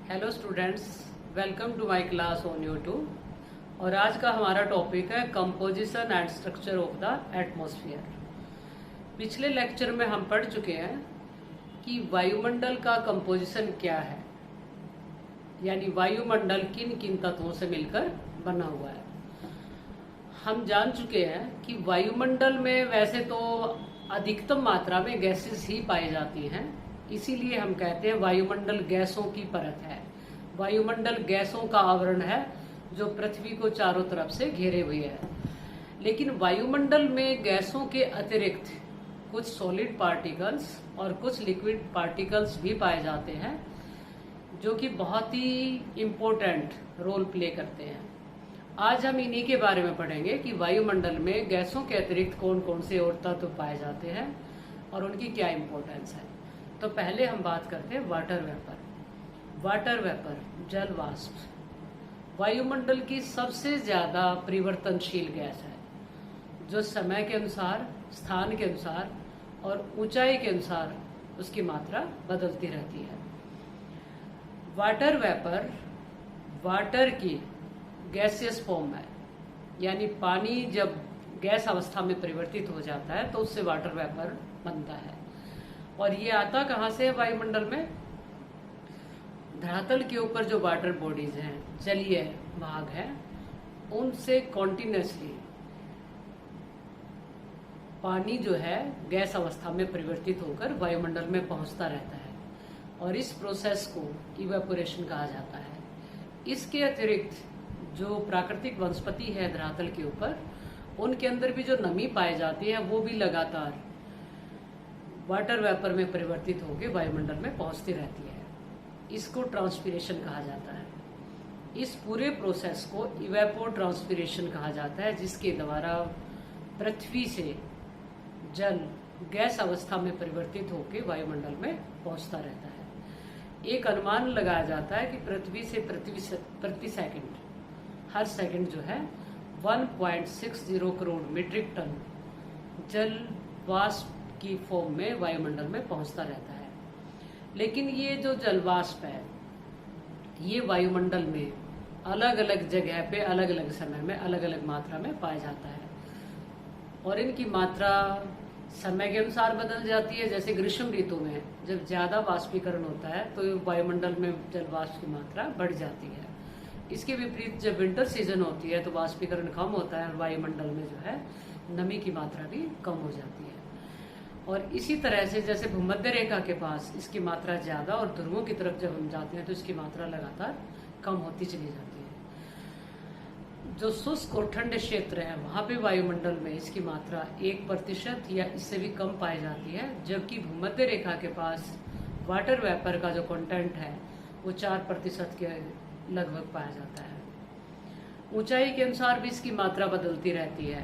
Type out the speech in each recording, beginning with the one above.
Hello students, welcome to my class on YouTube. और आज का हमारा टॉपिक है composition and structure of the atmosphere. पिछले लेक्चर में हम पढ़ चुके हैं कि वायुमंडल का कंपोजिशन क्या है, यानी वायुमंडल किन किन तत्वों से मिलकर बना हुआ है। हम जान चुके हैं कि वायुमंडल में वैसे तो अधिकतम मात्रा में गैसेस ही पाई जाती हैं, इसीलिए हम कहते हैं वायुमंडल गैसों की परत है। वायुमंडल गैसों का आवरण है जो पृथ्वी को चारों तरफ से घेरे हुए है। लेकिन वायुमंडल में गैसों के अतिरिक्त कुछ सॉलिड पार्टिकल्स और कुछ लिक्विड पार्टिकल्स भी पाए जाते हैं, जो कि बहुत ही इम्पोर्टेंट रोल प्ले करते हैं। आज हम इन्हीं के बारे में पढ़ेंगे कि वायुमंडल में गैसों के अतिरिक्त कौन कौन से और तत्व पाए जाते हैं और उनकी क्या इम्पोर्टेंस है। तो पहले हम बात करते हैं वाटर वेपर। वाटर वेपर, जल वाष्प, वायुमंडल की सबसे ज्यादा परिवर्तनशील गैस है, जो समय के अनुसार, स्थान के अनुसार और ऊंचाई के अनुसार उसकी मात्रा बदलती रहती है। वाटर वेपर वाटर की गैसियस फॉर्म है, यानी पानी जब गैस अवस्था में परिवर्तित हो जाता है तो उससे वाटर वेपर बनता है। और ये आता कहाँ से है वायुमंडल में? धरातल के ऊपर जो वाटर बॉडीज हैं, जलीय भाग हैं, उनसे कॉन्टिन्यूसली पानी जो है गैस अवस्था में परिवर्तित होकर वायुमंडल में पहुंचता रहता है, और इस प्रोसेस को इवेपोरेशन कहा जाता है। इसके अतिरिक्त जो प्राकृतिक वनस्पति है धरातल के ऊपर, उनके अंदर भी जो नमी पाई जाती है वो भी लगातार वाटर वेपर में परिवर्तित होकर वायुमंडल में पहुंचती रहती है। इसको ट्रांसपीरेशन कहा जाता है। इस पूरे प्रोसेस को इवेपो ट्रांसपीरेशन कहा जाता है, जिसके द्वारा पृथ्वी से जल गैस अवस्था में परिवर्तित होकर वायुमंडल में पहुंचता रहता है। एक अनुमान लगाया जाता है कि पृथ्वी से प्रति सेकंड, हर सेकंड जो है 1.60 करोड़ मीट्रिक टन जल वाष्प की फॉर्म में वायुमंडल में पहुंचता रहता है। लेकिन ये जो जलवाष्प है, ये वायुमंडल में अलग अलग जगह पे अलग अलग समय में अलग अलग मात्रा में पाया जाता है, और इनकी मात्रा समय के अनुसार बदल जाती है। जैसे ग्रीष्म ऋतु में जब ज्यादा वाष्पीकरण होता है तो वायुमंडल में जलवाष्प की मात्रा बढ़ जाती है। इसके विपरीत जब विंटर सीजन होती है तो वाष्पीकरण कम होता है और वायुमंडल में जो है नमी की मात्रा भी कम हो जाती है। और इसी तरह से जैसे भूमध्य रेखा के पास इसकी मात्रा ज्यादा और ध्रुवों की तरफ जब हम जाते हैं तो इसकी मात्रा लगातार कम होती चली जाती है। जो शुष्क और ठंडे क्षेत्र है वहां पे वायुमंडल में इसकी मात्रा 1% या इससे भी कम पाई जाती है, जबकि भूमध्य रेखा के पास वाटर वेपर का जो कंटेंट है वो 4% के लगभग पाया जाता है। ऊंचाई के अनुसार भी इसकी मात्रा बदलती रहती है।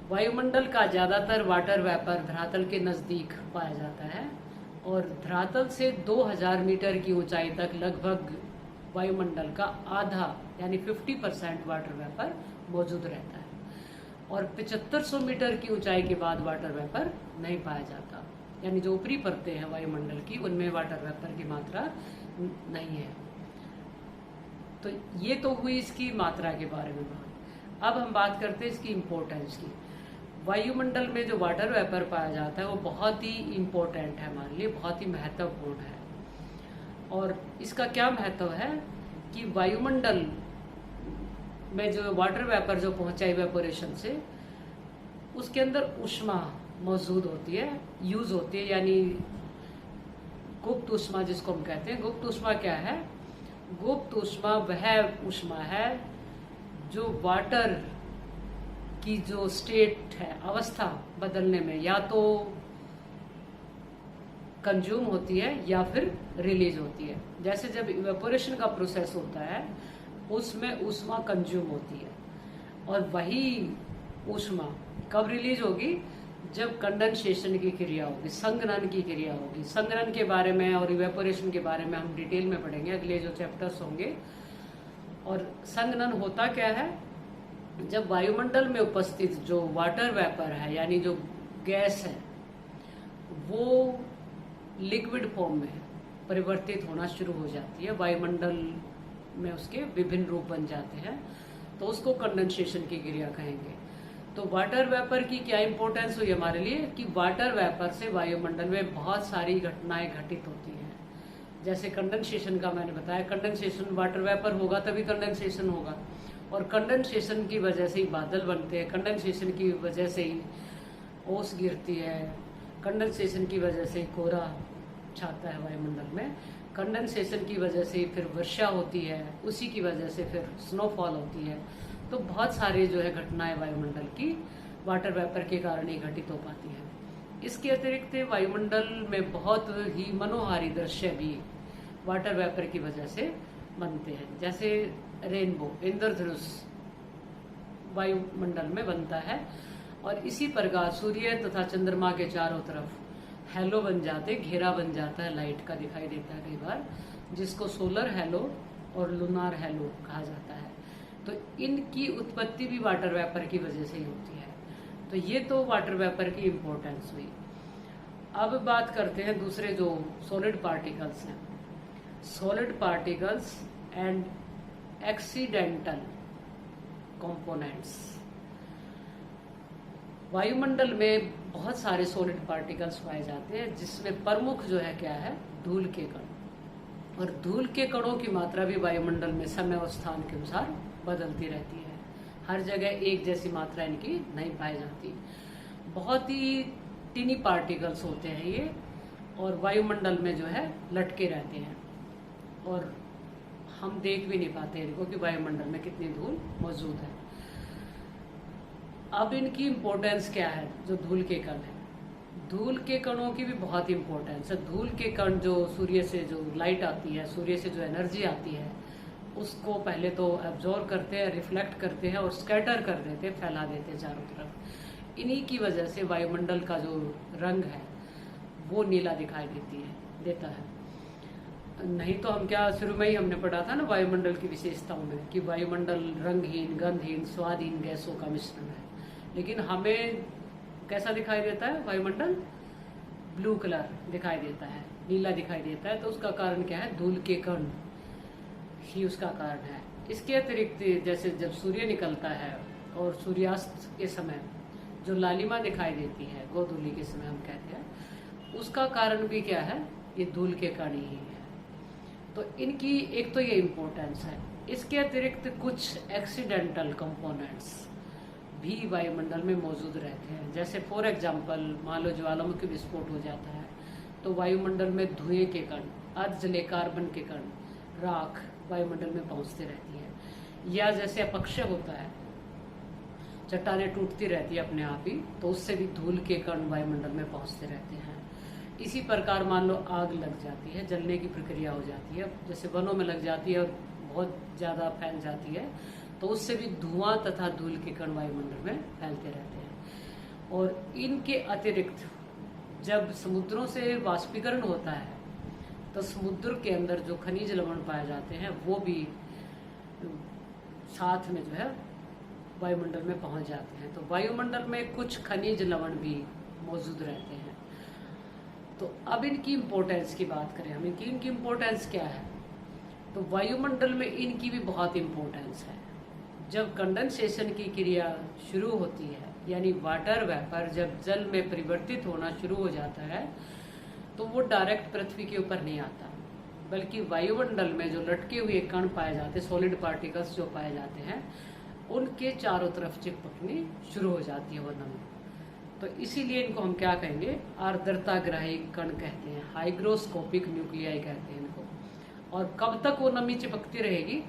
वायुमंडल का ज्यादातर वाटर वेपर धरातल के नजदीक पाया जाता है, और धरातल से 2000 मीटर की ऊंचाई तक लगभग वायुमंडल का आधा यानी 50% वाटर वेपर मौजूद रहता है, और 7500 मीटर की ऊंचाई के बाद वाटर वेपर नहीं पाया जाता, यानी जो ऊपरी परतें हैं वायुमंडल की उनमें वाटर वेपर की मात्रा नहीं है। तो ये तो हुई इसकी मात्रा के बारे में बात। अब हम बात करते हैं इसकी इम्पोर्टेंस की। वायुमंडल में जो वाटर वेपर पाया जाता है वो बहुत ही इम्पोर्टेंट है, हमारे लिए बहुत ही महत्वपूर्ण है। और इसका क्या महत्व है कि वायुमंडल में जो वाटर वेपर जो पहुंचा इवेपोरेशन से, उसके अंदर ऊष्मा मौजूद होती है, यूज होती है, यानी गुप्त ऊष्मा जिसको हम कहते हैं। गुप्त ऊष्मा क्या है? गुप्त ऊष्मा वह ऊष्मा है जो वाटर की जो स्टेट है, अवस्था बदलने में या तो कंज्यूम होती है या फिर रिलीज होती है। जैसे जब इवेपोरेशन का प्रोसेस होता है उसमें ऊष्मा कंज्यूम होती है, और वही ऊष्मा कब रिलीज होगी? जब कंडेंसेशन की क्रिया होगी, संघनन की क्रिया होगी। संघनन के बारे में और इवेपोरेशन के बारे में हम डिटेल में पढ़ेंगे, अगले जो चैप्टर्स होंगे। और संघनन होता क्या है? जब वायुमंडल में उपस्थित जो वाटर वेपर है, यानी जो गैस है, वो लिक्विड फॉर्म में परिवर्तित होना शुरू हो जाती है, वायुमंडल में उसके विभिन्न रूप बन जाते हैं, तो उसको कंडेंसेशन की क्रिया कहेंगे। तो वाटर वेपर की क्या इंपॉर्टेंस हुई हमारे लिए कि वाटर वेपर से वायुमंडल में बहुत सारी घटनाएं घटित होती हैं। जैसे कंडेंसेशन का मैंने बताया, कंडेंसेशन वाटर वेपर होगा तभी कंडेंसेशन होगा, और कंडेंसेशन की वजह से ही बादल बनते हैं, कंडेंसेशन की वजह से ही ओस गिरती है, कंडेंसेशन की वजह से ही कोहरा छाता है वायुमंडल में, कंडेंसेशन की वजह से फिर वर्षा होती है, उसी की वजह से फिर स्नोफॉल होती है। तो बहुत सारी जो है घटनाएं वायुमंडल की वाटर वेपर के कारण ही घटित हो पाती है। इसके अतिरिक्त वायुमंडल में बहुत ही मनोहारी दृश्य भी वाटर वेपर की वजह से बनते हैं। जैसे रेनबो, इंद्रधनुष वायुमंडल में बनता है, और इसी प्रकार सूर्य तथा चंद्रमा के चारों तरफ हेलो बन जाते, घेरा बन जाता है, लाइट का दिखाई देता है कई बार, जिसको सोलर हेलो और लूनार हेलो कहा जाता है। तो इनकी उत्पत्ति भी वाटर वेपर की वजह से ही होती है। तो ये तो वाटर वेपर की इम्पोर्टेंस हुई। अब बात करते हैं दूसरे जो सॉलिड पार्टिकल्स हैं, solid particles and accidental components. वायुमंडल में बहुत सारे सॉलिड पार्टिकल्स पाए जाते हैं, जिसमें प्रमुख जो है क्या है, धूल के कण। और धूल के कणों की मात्रा भी वायुमंडल में समय और स्थान के अनुसार बदलती रहती है। हर जगह एक जैसी मात्रा इनकी नहीं पाई जाती। बहुत ही टिनी पार्टिकल्स होते हैं ये, और वायुमंडल में जो है लटके रहते हैं, और हम देख भी नहीं पाते इनको कि वायुमंडल में कितनी धूल मौजूद है। अब इनकी इम्पोर्टेंस क्या है, जो धूल के कण है। धूल के कणों की भी बहुत इम्पोर्टेंस है। धूल के कण जो सूर्य से जो लाइट आती है, सूर्य से जो एनर्जी आती है, उसको पहले तो एब्जॉर्ब करते हैं, रिफ्लेक्ट करते हैं और स्कैटर कर देते हैं, फैला देते हैं चारों तरफ। इन्हीं की वजह से वायुमंडल का जो रंग है वो नीला दिखाई देता है। नहीं तो हम क्या, शुरू में ही हमने पढ़ा था ना वायुमंडल की विशेषताओं में कि वायुमंडल रंगहीन, गंधहीन, स्वादहीन गैसों का मिश्रण है। लेकिन हमें कैसा दिखाई देता है वायुमंडल? ब्लू कलर दिखाई देता है, नीला दिखाई देता है। तो उसका कारण क्या है? धूल के कण ही उसका कारण है। इसके अतिरिक्त जैसे जब सूर्य निकलता है और सूर्यास्त के समय जो लालिमा दिखाई देती है, गोधूली के समय हम कहते हैं, उसका कारण भी क्या है? ये धूल के कण ही है। तो इनकी एक तो ये इम्पोर्टेंस है। इसके अतिरिक्त कुछ एक्सीडेंटल कंपोनेंट्स भी वायुमंडल में मौजूद रहते हैं। जैसे फॉर एग्जांपल, मान लो ज्वालामुखी विस्फोट हो जाता है तो वायुमंडल में धुएं के कण, अर्धजलीय कार्बन के कण, राख वायुमंडल में पहुंचती रहती है। या जैसे अपक्षय होता है, चट्टानें टूटती रहती है अपने आप ही, तो उससे भी धूल के कण वायुमंडल में पहुंचते रहते हैं। इसी प्रकार मान लो आग लग जाती है, जलने की प्रक्रिया हो जाती है, जैसे वनों में लग जाती है और बहुत ज्यादा फैल जाती है, तो उससे भी धुआं तथा धूल के कण वायुमंडल में फैलते रहते हैं। और इनके अतिरिक्त जब समुद्रों से वाष्पीकरण होता है तो समुद्र के अंदर जो खनिज लवण पाए जाते हैं वो भी साथ में जो है वायुमंडल में पहुंच जाते हैं। तो वायुमंडल में कुछ खनिज लवण भी मौजूद रहते हैं। तो अब इनकी इम्पोर्टेंस की बात करें हम, इनकी इम्पोर्टेंस क्या है? तो वायुमंडल में इनकी भी बहुत इम्पोर्टेंस है। जब कंडेंसेशन की क्रिया शुरू होती है, यानी वाटर वेपर जब जल में परिवर्तित होना शुरू हो जाता है, तो वो डायरेक्ट पृथ्वी के ऊपर नहीं आता, बल्कि वायुमंडल में जो लटके हुए कण पाए जाते हैं, सॉलिड पार्टिकल्स जो पाए जाते हैं, उनके चारों तरफ चिपकनी शुरू हो जाती है वो नमी। तो इसीलिए इनको हम क्या कहेंगे? आर्द्रता ग्राही कण कहते हैं, हाइग्रोस्कोपिक न्यूक्लियाई कहते हैं इनको। और कब तक वो नमी चिपकती रहेगी?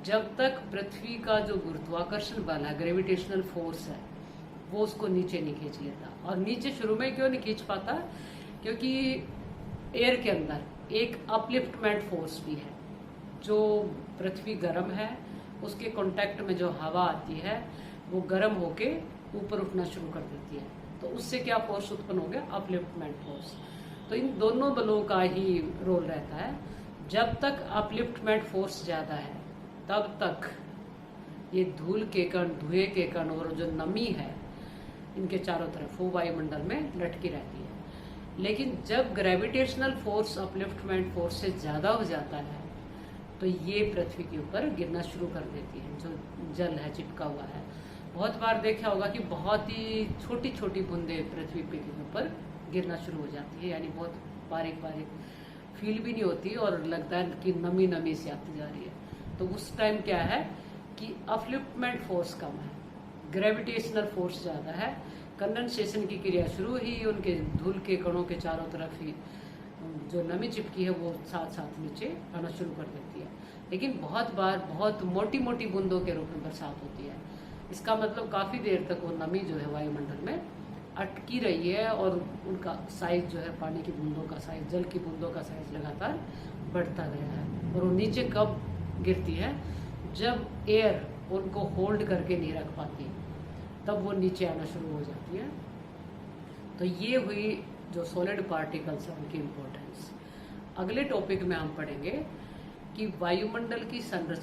जब तक पृथ्वी का जो गुरुत्वाकर्षण बल है, ग्रेविटेशनल फोर्स है, वो उसको नीचे नहीं खींच लेता। और नीचे शुरू में क्यों नहीं खींच पाता? क्योंकि एयर के अंदर एक अपलिफ्टमेंट फोर्स भी है। जो पृथ्वी गर्म है, उसके कांटेक्ट में जो हवा आती है वो गर्म होके ऊपर उठना शुरू कर देती है, तो उससे क्या फोर्स उत्पन्न हो गया? Upliftment force. तो इन दोनों बलों का ही रोल रहता है। जब तक अपलिफ्टमेंट फोर्स ज्यादा है तब तक ये धूल के कण, धुएं के कण और जो नमी है इनके चारों तरफ वो वायुमंडल में लटकी रहती है। लेकिन जब ग्रेविटेशनल फोर्स अपलिफ्टमेंट फोर्स से ज्यादा हो जाता है तो ये पृथ्वी के ऊपर गिरना शुरू कर देती है। जो जल है चिपका हुआ है, बहुत बार देखा होगा कि बहुत ही छोटी छोटी बूंदें पृथ्वी पे के ऊपर गिरना शुरू हो जाती है, यानी बहुत बारीक बारीक, फील भी नहीं होती और लगता है कि नमी नमी से आती जा रही है। तो उस टाइम क्या है कि अपलिफ्टमेंट फोर्स कम है, ग्रेविटेशनल फोर्स ज्यादा है, कंडेंसेशन की क्रिया शुरू ही उनके धूल के कणों के चारों तरफ ही जो नमी चिपकी है वो साथ साथ नीचे आना शुरू कर देती है। लेकिन बहुत बार बहुत मोटी मोटी बूंदों के रूप में बरसात होती है। इसका मतलब काफी देर तक वो नमी जो है वायुमंडल में अटकी रही है और उनका साइज जो है, पानी की बूंदों का साइज, जल की बूंदों का साइज लगातार बढ़ता गया है। और वो नीचे कब गिरती है? जब एयर उनको होल्ड करके नहीं रख पाती, तब वो नीचे आना शुरू हो जाती है। तो ये हुई जो सॉलिड पार्टिकल्स है उनकी इम्पोर्टेंस। अगले टॉपिक में हम पढ़ेंगे कि वायुमंडल की संरचना